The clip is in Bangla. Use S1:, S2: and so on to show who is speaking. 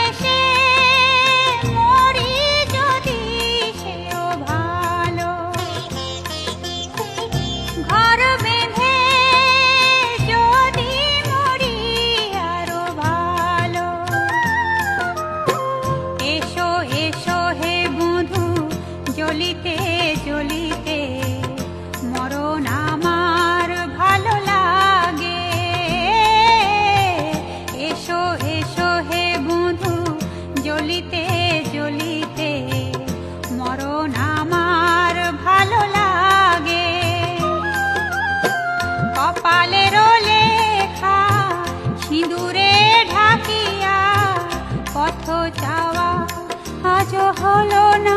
S1: এসে মরি যদি সেও ভালো, ঘর বেঁধে যদি মরি আরো ভালো। এসো এসো হে বধূ জ্বলিতে জ্বলিতে মরণ আমার ভালো লাগে। এসো এসো হে বধূ জ্বলিতে জ্বলিতে মরণ আমার ভালো লাগে। কপালেরও লেখা সিঁদুরে ঢাকিয়া পথ চাওয়া আজও হলো না।